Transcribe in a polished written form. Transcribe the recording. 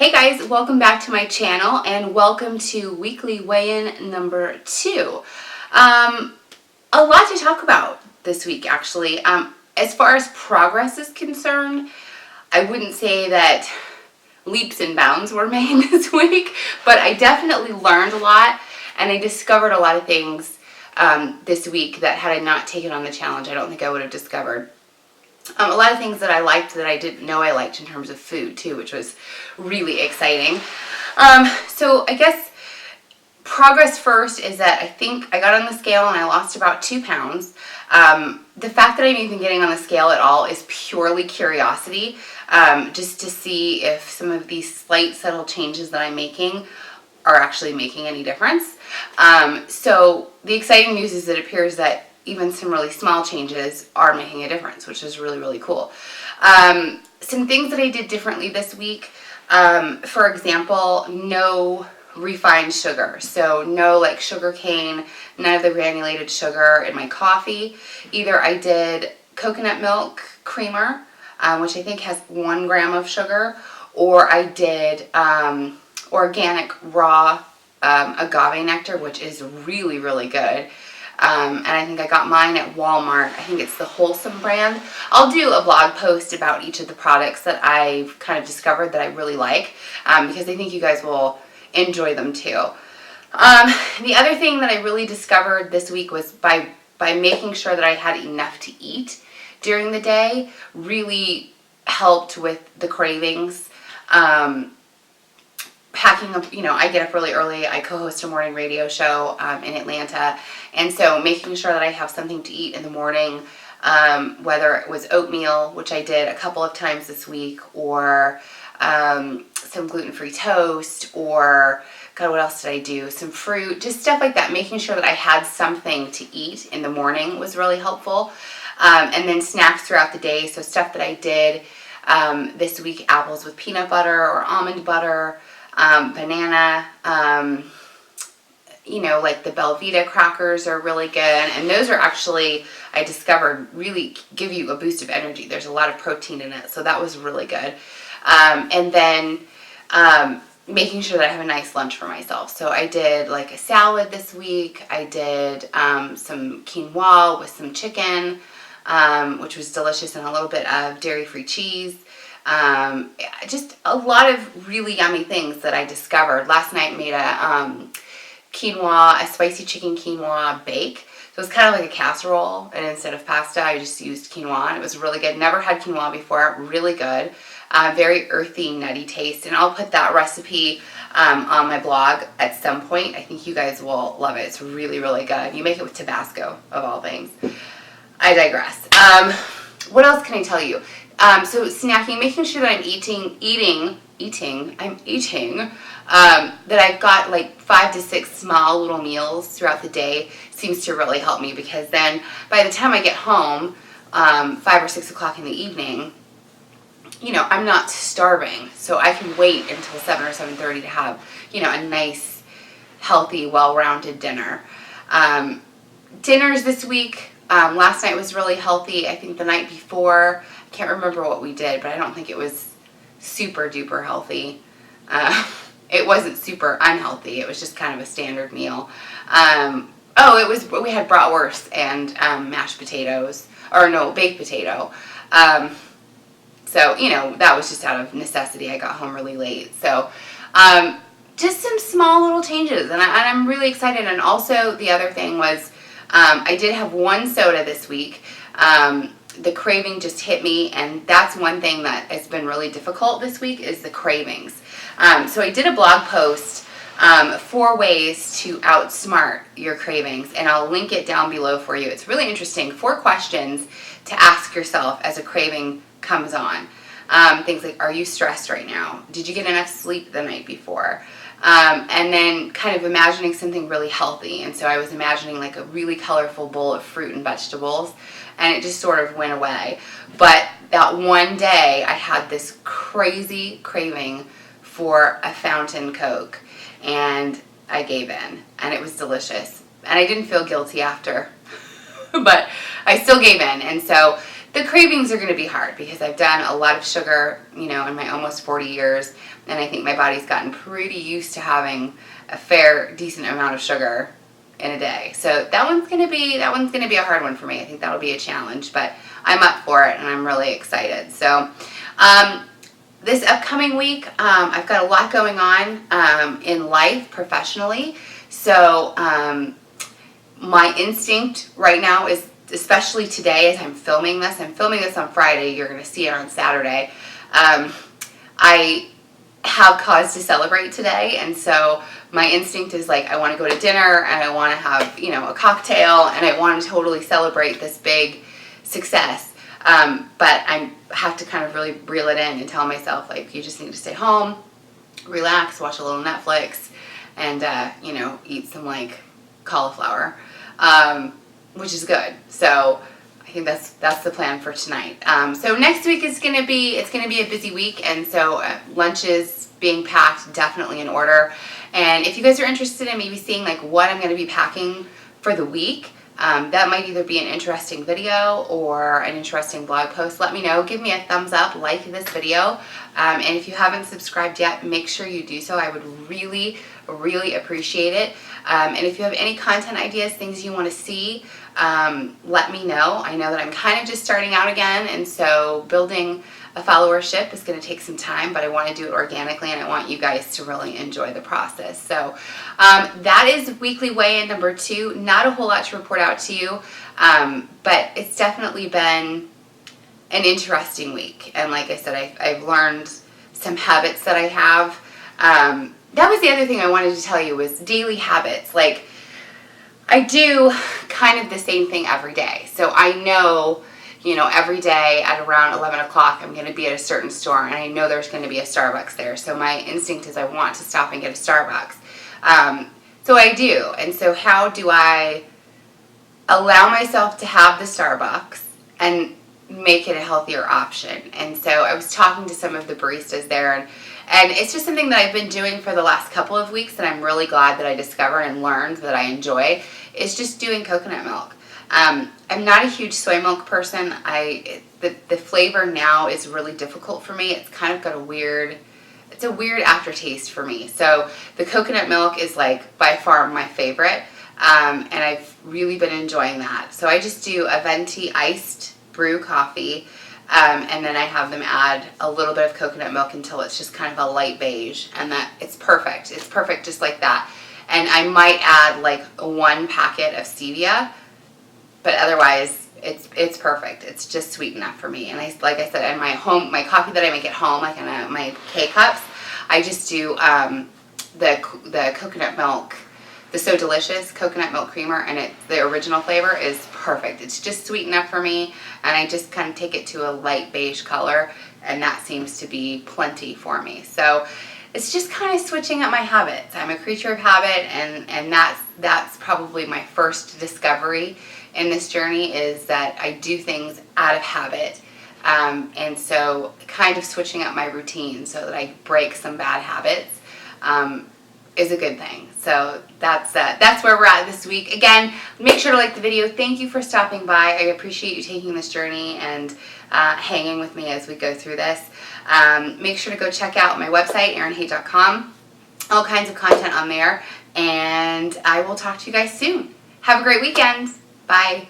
Hey guys, welcome back to my channel and welcome to weekly weigh-in number 2. A lot to talk about this week actually. As far as progress is concerned, I wouldn't say that leaps and bounds were made this week, but I definitely learned a lot and I discovered a lot of things this week that had I not taken on the challenge, I don't think I would have discovered. A lot of things that I liked that I didn't know I liked in terms of food too, which was really exciting. So I guess progress first is that I think I got on the scale and I lost about 2 pounds. The fact that I'm even getting on the scale at all is purely curiosity, just to see if some of these slight subtle changes that I'm making are actually making any difference. So the exciting news is it appears that even some really small changes are making a difference, which is really, really cool. Some things that I did differently this week, for example, no refined sugar. So no like sugar cane, none of the granulated sugar in my coffee. Either I did coconut milk creamer, which I think has 1 gram of sugar, or I did organic raw agave nectar, which is really, really good. And I think I got mine at Walmart. I think it's the Wholesome brand. I'll do a blog post about each of the products that I've kind of discovered that I really like, because I think you guys will enjoy them too. The other thing that I really discovered this week was by making sure that I had enough to eat during the day really helped with the cravings. Packing up, I get up really early. I co-host a morning radio show in Atlanta, and so making sure that I have something to eat in the morning, whether it was oatmeal, which I did a couple of times this week, or some gluten-free toast, or God, what else did I do? Some fruit, just stuff like that. Making sure that I had something to eat in the morning was really helpful. And then snacks throughout the day, so stuff that I did this week, apples with peanut butter or almond butter, banana, like the Belvita crackers are really good, and those are actually, I discovered, really give you a boost of energy. There's a lot of protein in it, so that was really good. And then making sure that I have a nice lunch for myself. So I did like a salad this week. I did some quinoa with some chicken, which was delicious, and a little bit of dairy-free cheese. Just a lot of really yummy things that I discovered. Last night I made a spicy chicken quinoa bake. So it was kind of like a casserole, and instead of pasta I just used quinoa, and it was really good. Never had quinoa before, really good. Very earthy, nutty taste, and I'll put that recipe on my blog at some point. I think you guys will love it. It's really, really good. You make it with Tabasco, of all things. I digress. What else can I tell you? So snacking, making sure that I'm eating, that I've got like 5 to 6 small little meals throughout the day seems to really help me, because then by the time I get home, 5 or 6 o'clock in the evening, I'm not starving, so I can wait until 7 or 7:30 to have, a nice, healthy, well-rounded dinner. Dinners this week, last night was really healthy. I think the night before, I can't remember what we did, but I don't think it was super duper healthy. It wasn't super unhealthy. It was just kind of a standard meal. We had bratwurst and mashed potatoes, or no, baked potato. So, that was just out of necessity. I got home really late. So, just some small little changes, and I'm really excited. And also the other thing was, I did have 1 soda this week. The craving just hit me, and that's one thing that has been really difficult this week is the cravings. So I did a blog post, 4 ways to outsmart your cravings, and I'll link it down below for you. It's really interesting. 4 questions to ask yourself as a craving comes on. Things like, are you stressed right now? Did you get enough sleep the night before? And then kind of imagining something really healthy. And so I was imagining like a really colorful bowl of fruit and vegetables, and it just sort of went away. But that one day I had this crazy craving for a fountain Coke, and I gave in, and it was delicious. And I didn't feel guilty after, but I still gave in. And so the cravings are going to be hard because I've done a lot of sugar, in my almost 40 years, and I think my body's gotten pretty used to having a fair, decent amount of sugar in a day. So that one's going to be a hard one for me. I think that'll be a challenge, but I'm up for it and I'm really excited. So this upcoming week, I've got a lot going on in life professionally. So my instinct right now is, especially today as I'm filming this on Friday, you're going to see it on Saturday. I have cause to celebrate today, and so my instinct is like, I want to go to dinner and I want to have, a cocktail, and I want to totally celebrate this big success. But I have to kind of really reel it in and tell myself, like, you just need to stay home, relax, watch a little Netflix, and, eat some, like, cauliflower, which is good. So I think that's the plan for tonight. So next week is going to be a busy week, and so lunch is being packed, definitely in order. And if you guys are interested in maybe seeing like what I'm going to be packing for the week, that might either be an interesting video or an interesting blog post. Let me know. Give me a thumbs up, like this video, and if you haven't subscribed yet, make sure you do so. I would really, really appreciate it. And if you have any content ideas, things you want to see, let me know. I know that I'm kind of just starting out again, and so building a followership is going to take some time, but I want to do it organically, and I want you guys to really enjoy the process. So that is weekly weigh-in number 2. Not a whole lot to report out to you, but it's definitely been an interesting week. And like I said, I've learned some habits that I have. That was the other thing I wanted to tell you, was daily habits. Like, I do kind of the same thing every day. So I know, every day at around 11 o'clock I'm going to be at a certain store, and I know there's going to be a Starbucks there. So my instinct is I want to stop and get a Starbucks. So I do. And so how do I allow myself to have the Starbucks and make it a healthier option? And so I was talking to some of the baristas there, and it's just something that I've been doing for the last couple of weeks, and I'm really glad that I discovered and learned that I enjoy, is just doing coconut milk. I'm not a huge soy milk person. The flavor now is really difficult for me. It's kind of got a weird aftertaste for me. So the coconut milk is like by far my favorite, and I've really been enjoying that. So I just do a venti iced brew coffee, and then I have them add a little bit of coconut milk until it's just kind of a light beige, and that it's perfect. It's perfect just like that. And I might add like 1 packet of stevia, but otherwise it's perfect. It's just sweet enough for me. And like I said, in my coffee that I make at home, like in my K-cups, I just do the coconut milk, the So Delicious coconut milk creamer, and the original flavor is perfect. It's just sweet enough for me, and I just kind of take it to a light beige color, and that seems to be plenty for me. So it's just kind of switching up my habits. I'm a creature of habit, and that's probably my first discovery in this journey, is that I do things out of habit. And so kind of switching up my routine so that I break some bad habits is a good thing. So that's where we're at this week. Again, make sure to like the video. Thank you for stopping by. I appreciate you taking this journey and hanging with me as we go through this. Make sure to go check out my website, erinhaight.com. All kinds of content on there. And I will talk to you guys soon. Have a great weekend. Bye.